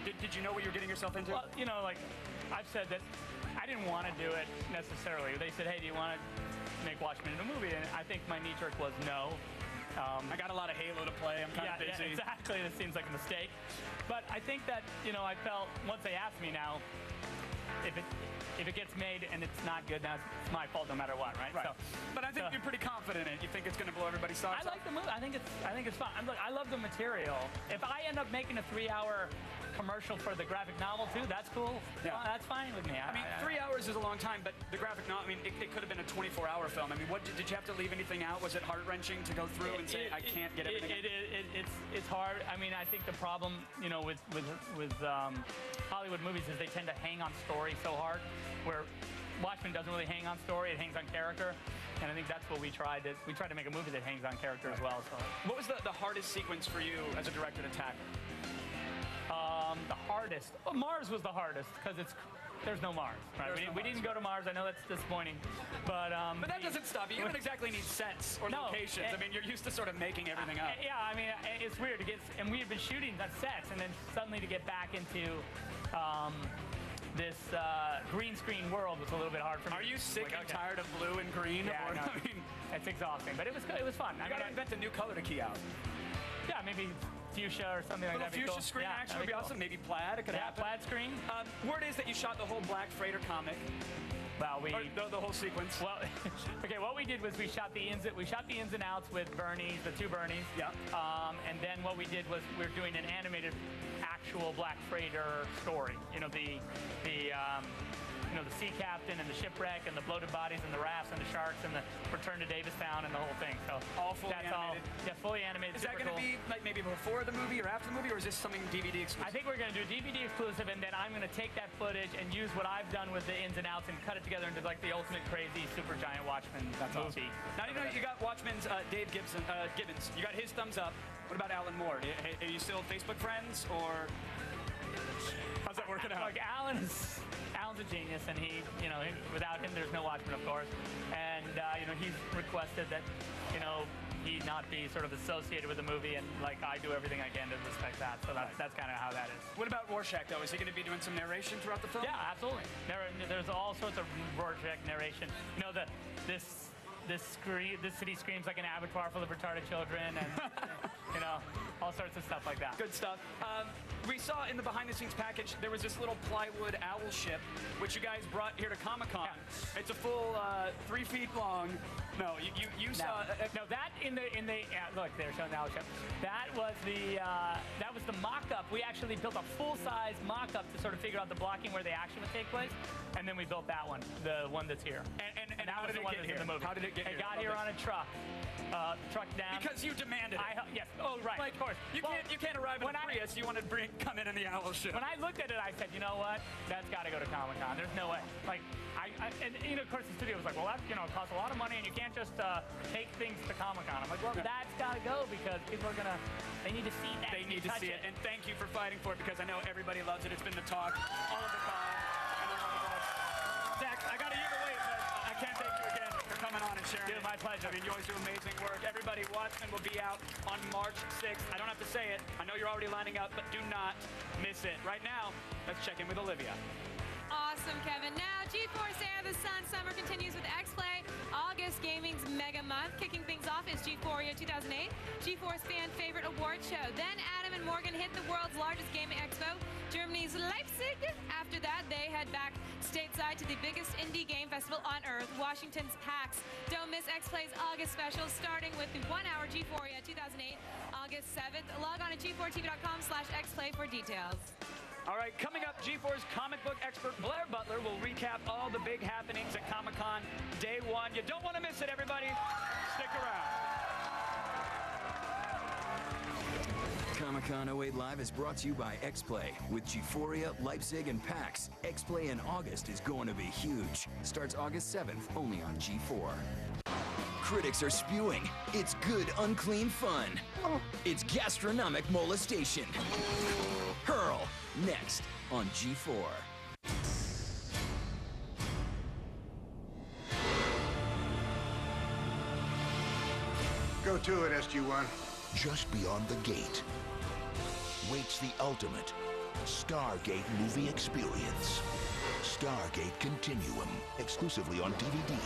Did you know what you're getting yourself into? Well, you know, like I've said that I didn't want to do it necessarily. They said, hey, do you want to make Watchmen into a movie? And I think my knee-jerk was no. I got a lot of Halo to play. I'm kind of busy. Yeah, exactly. This seems like a mistake. But I think that, you know, I felt once they asked me now, if it gets made and it's not good, now it's my fault no matter what, right? Right. But I think you're pretty confident in it. You think it's going to blow everybody's socks off? I like the movie. I think it's fun. Look, I love the material. If I end up making a 3-hour commercial for the graphic novel too, that's cool. Yeah. That's fine with me. I mean, 3 hours is a long time, but the graphic novel, I mean, it could have been a 24-hour film. I mean, did you have to leave anything out? Was it heart-wrenching to go through and say, I can't get everything in? It's hard. I mean, I think the problem, you know, with Hollywood movies is they tend to hang on story so hard, where Watchmen doesn't really hang on story, it hangs on character. And I think that's what we tried to make a movie that hangs on character as well. So, what was the hardest sequence for you as a director to tackle? The hardest. Well, Mars was the hardest because there's no Mars. Right? We didn't go to Mars. I know that's disappointing, but that doesn't stop you. You don't exactly need sets or locations. I mean, you're used to sort of making everything up. Yeah, I mean, it's weird to get, and we had been shooting at sets, and then suddenly to get back into this green screen world was a little bit hard for me. Are you sick and tired of blue and green? Yeah, no, I mean, it's exhausting, but it was fun. You gotta invent a new color to key out. Yeah, maybe fuchsia or something like that. A little fuchsia screen action would be awesome. Maybe plaid. It could happen. Plaid screen. Word is that you shot the whole Black Freighter comic. Well, the whole sequence. Well, okay. What we did was we shot the ins and outs with Bernie's, the two Bernies. Yeah. And then what we did was we're doing an animated, actual Black Freighter story. You know the sea captain and the shipwreck and the bloated bodies and the rafts and the sharks and the return to Davistown and the whole thing. So all fully animated. Fully animated. Is that going to be like maybe before the movie or after the movie, or is this something DVD exclusive? I think we're going to do a DVD exclusive, and then I'm going to take that footage and use what I've done with the ins and outs and cut it together into like the ultimate crazy super giant Watchmen movie. Awesome. Now you got Watchmen's Dave Gibbons. You got his thumbs up. What about Alan Moore? Are you still Facebook friends, or how's that working out? Like Alan's a genius, and without him, there's no Watchmen, of course. And he's requested that he not be sort of associated with the movie, and like I do everything I can to respect that. So that's kind of how that is. What about Rorschach though? Is he going to be doing some narration throughout the film? Yeah, absolutely. There's all sorts of Rorschach narration. This city screams like an abattoir full of retarded children, and all sorts of stuff like that. Good stuff. We saw in the behind-the-scenes package there was this little plywood owl ship, which you guys brought here to Comic-Con. Yeah. It's a full 3 feet long. No, you saw. No, that in the look, they're showing the owl ship. That was the mock-up. We actually built a full-size mock-up to sort of figure out the blocking where the action would take place, and then we built that one, the one that's here. And how did it get here? How did it get here? It got here on a truck. Truck down. Because you demanded it. Yes. Oh, right. Like, of course. You can't arrive in a Prius. You want to come in the owl ship. When I looked at it, I said, you know what? That's got to go to Comic-Con. There's no way. Like, of course, the studio was like, well, that costs a lot of money, and you can't just take things to Comic-Con. I'm like, well, that's got to go because people are gonna. They need to see that. They need to see it. And thank you for fighting for it because I know everybody loves it. It's been the talk all of the time. Zach, I got to either way, but I can't thank you again for coming on and sharing. Dude, my pleasure. I mean, you always do amazing work. Everybody, Watchmen will be out on March 6th. I don't have to say it. I know you're already lining up, but do not miss it. Right now, let's check in with Olivia. Awesome, Kevin. Now, G4 Day of the Sun Summer continues with X-Play, August Gaming's Mega Month. Kicking things off is G4 2008, G4's fan favorite award show. Then Adam and Morgan hit the world's largest gaming expo, Germany's Leipzig. After that, they head back stateside to the biggest indie game festival on Earth, Washington's PAX. Don't miss X-Play's August special, starting with the 1-hour G4 2008, August 7th. Log on to g4tv.com/xplay for details. All right, coming up, G4's comic book expert Blair Butler will recap all the big happenings at Comic-Con Day 1. You don't want to miss it, everybody. Stick around. Comic-Con 08 Live is brought to you by X-Play. With G4ia, Leipzig, and PAX, X-Play in August is going to be huge. Starts August 7th, only on G4. Critics are spewing. It's good, unclean fun. It's gastronomic molestation. Hurl, next on G4. Go to it, SG-1. Just beyond the gate waits the ultimate Stargate movie experience. Stargate Continuum, exclusively on DVD.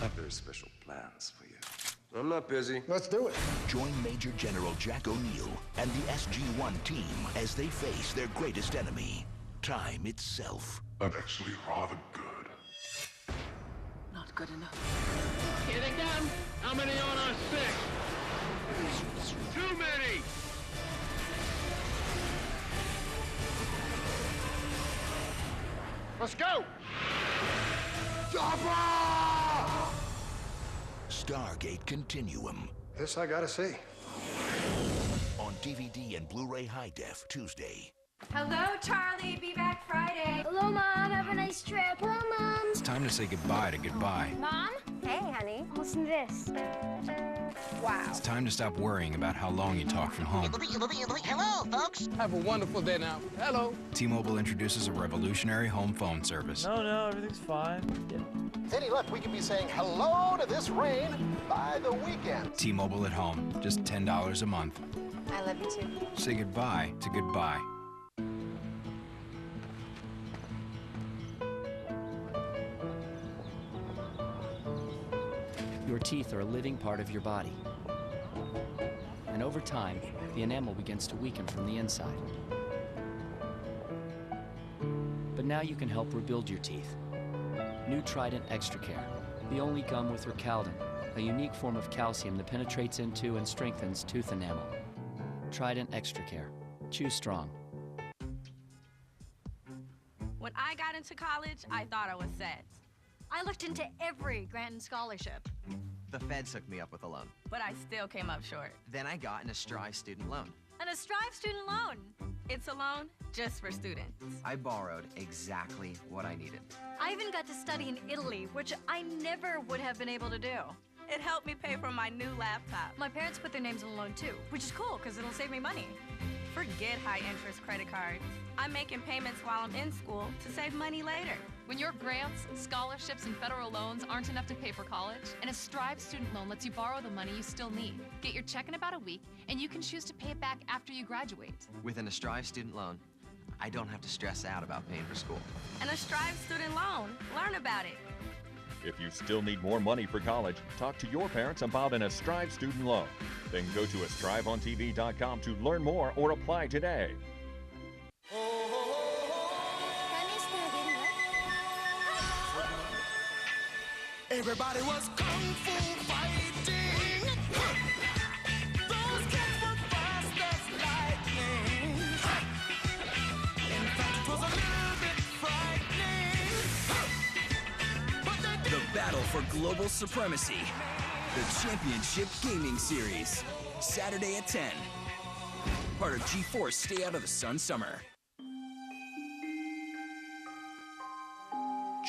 I have very special plans for you. I'm not busy. Let's do it. Join Major General Jack O'Neill and the SG-1 team as they face their greatest enemy, time itself. I'm actually rather good. Not good enough. Here they come. How many on our six? Too many! Let's go! Stargate Continuum. This I gotta see. On DVD and Blu-ray High Def Tuesday. Hello, Charlie. Be back Friday. Hello, Mom. Have a nice trip. Hello, Mom. It's time to say goodbye to goodbye. Mom? Hey, honey. Listen to this. Wow. It's time to stop worrying about how long you talk from home. Hello, folks. Have a wonderful day now. Hello. T-Mobile introduces a revolutionary home phone service. No, everything's fine. Any luck, we can be saying hello to this rain by the weekend. T-Mobile at home, just $10 a month. I love you too. Say goodbye to goodbye. Your teeth are a living part of your body. And over time, the enamel begins to weaken from the inside. But now you can help rebuild your teeth. New Trident Extra Care, the only gum with Recaldin, a unique form of calcium that penetrates into and strengthens tooth enamel. Trident Extra Care. Choose strong. When I got into college, I thought I was set. I looked into every grant and scholarship. The feds hooked me up with a loan. But I still came up short. Then I got an Strive student loan. And a Strive student loan. It's a loan just for students. I borrowed exactly what I needed. I even got to study in Italy, which I never would have been able to do. It helped me pay for my new laptop. My parents put their names on the loan too, which is cool because it'll save me money. Forget high-interest credit cards. I'm making payments while I'm in school to save money later. When your grants, scholarships, and federal loans aren't enough to pay for college, and a Strive student loan lets you borrow the money you still need. Get your check in about a week, and you can choose to pay it back after you graduate. With an Strive student loan, I don't have to stress out about paying for school. And a Strive student loan. Learn about it. If you still need more money for college, talk to your parents about an Strive student loan. Then go to astriveontv.com to learn more or apply today. Everybody was kung fu fighting. Those kids were fast as lightning. In fact, it was a little bit frightening. The battle for global supremacy. The Championship Gaming Series. Saturday at 10. Part of G4's Stay Out of the Sun Summer.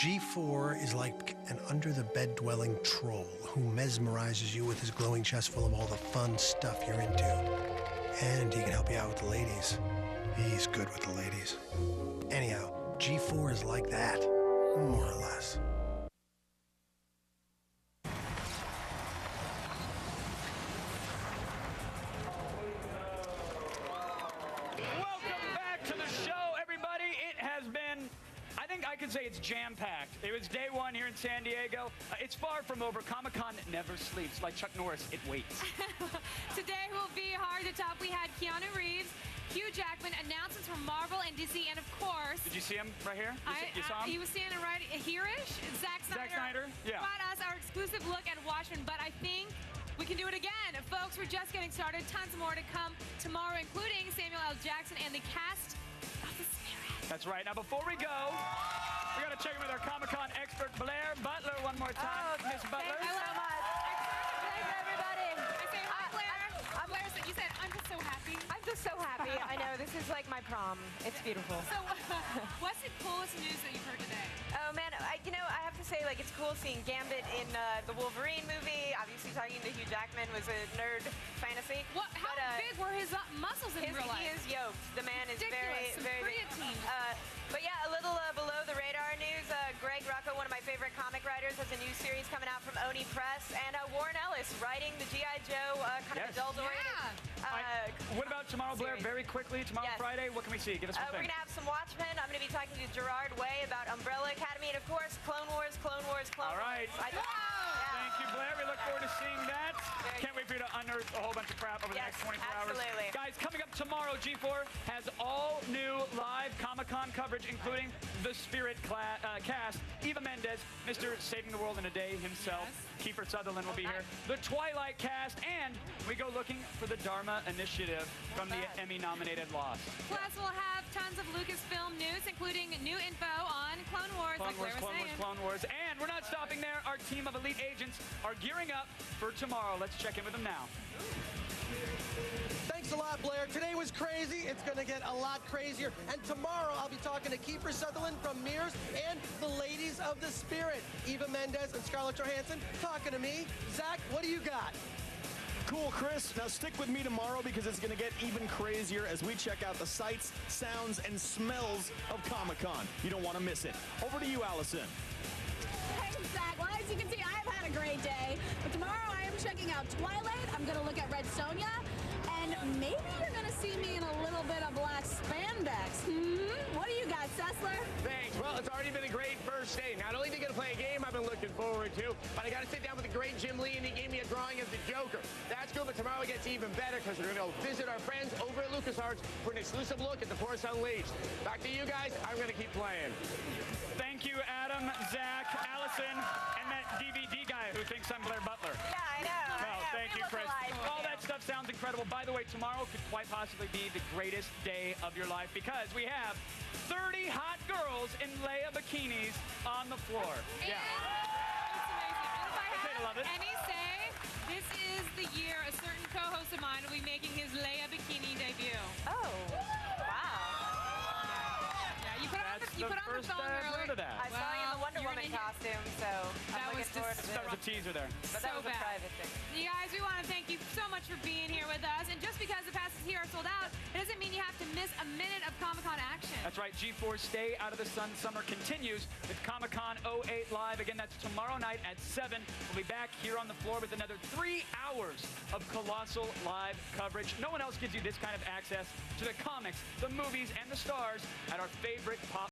G4 is like an under-the-bed dwelling troll who mesmerizes you with his glowing chest full of all the fun stuff you're into. And he can help you out with the ladies. He's good with the ladies. Anyhow, G4 is like that, more or less. Welcome back to the show, everybody. It has been, I think I could say it's jam-packed. It was day one here in San Diego. It's far from over. Comic-Con never sleeps. Like Chuck Norris, it waits. Today will be hard to top. We had Keanu Reeves, Hugh Jackman, announcements from Marvel and Disney, and of course... Did you see him right here? You saw him? He was standing right here-ish. Zack Snyder. Yeah. Brought us our exclusive look at Watchmen, but I think we can do it again. Folks, we're just getting started. Tons more to come tomorrow, including Samuel L. Jackson and the cast of The Spirit. That's right. Now, before we go, we got to check in with our Comic-Con expert, Blair Butler, one more time. Miss Butler. Thank you so much. Thanks, everybody. I say hi, Blair. Oh, this is like my prom. It's beautiful. So, what's the coolest news that you've heard today? Oh man, I have to say, like, it's cool seeing Gambit in the Wolverine movie. Obviously, talking to Hugh Jackman was a nerd fantasy. How big were his muscles in real life? He is yoked. The man is Ridiculous. very Creatine. But yeah, a little below the radar news. Greg Rucka, one of my favorite comic writers, has a new series coming out from Oni Press, and Warren Ellis writing the G.I. Joe kind of adult-oriented. What about tomorrow, Blair? Very quickly, tomorrow Friday, what can we see? Get us one We're thing. going to have some Watchmen. I'm going to be talking to Gerard Way about Umbrella Academy, and of course, Clone Wars, Clone Wars, Clone All right. Wars. Thank you, Blair. We look forward to seeing that. Can't wait for you to unearth a whole bunch of crap over the next 24 hours. Guys, coming up tomorrow, G4 has all new live Comic-Con coverage, including the Spirit cast, Eva Mendes, Mr. Saving the World in a Day himself. Kiefer Sutherland will be here. The Twilight cast, and we go looking for the Dharma Initiative from the Emmy-nominated Lost. Plus, we'll have tons of Lucasfilm news, including new info on Clone Wars, Clone Wars. And we're not stopping there. Our team of elite agents are gearing up for tomorrow. Let's check in with them now. Thanks a lot, Blair. Today was crazy. It's going to get a lot crazier. And tomorrow, I'll be talking to Kiefer Sutherland from Mirrors and the Ladies of the Spirit. Eva Mendes and Scarlett Johansson talking to me. Zach, what do you got? Cool, Chris. Now stick with me tomorrow because it's going to get even crazier as we check out the sights, sounds, and smells of Comic-Con. You don't want to miss it. Over to you, Allison. Hey, Zach. Well, as you can see, I've had a great day. But tomorrow I am checking out Twilight. I'm going to look at Red Sonja. And maybe you're going to see me in a little bit of black spandex. What do you got, Sessler? Thanks. Well, it's already been a great first day. Not only are they going to play a game I've been looking forward to, but I got to sit down with the great Jim Lee, and he gave me a drawing of the Joker. That's good, but tomorrow it gets even better because we're going to go visit our friends over at LucasArts for an exclusive look at The Force Unleashed. Back to you guys. I'm going to keep playing. Thank you, Adam, Zach, Allison, and that DVD guy who thinks I'm Blair Butler. Yeah, I know. Well, thank you, Chris. All that stuff sounds incredible. By the way, tomorrow could quite possibly be the greatest day of your life because we have 30 hot girls in Leia bikinis on the floor. Yeah. If I love it. any say, this is the year a certain co-host of mine will be making his Leia bikini debut. Oh, wow. Yeah, you put on the phone earlier. I saw you in the Wonder Woman costume, so I'm looking forward to That was a teaser there. But that was a private thing. You guys, we want to thank you so much for being here with us. And just because the passes here are sold out, it doesn't mean you have to miss a minute of Comic-Con action. That's right. G4 Stay Out of the Sun Summer continues with Comic-Con 08 Live. Again, that's tomorrow night at 7. We'll be back here on the floor with another 3 hours of colossal live coverage. No one else gives you this kind of access to the comics, the movies, and the stars at our favorite pop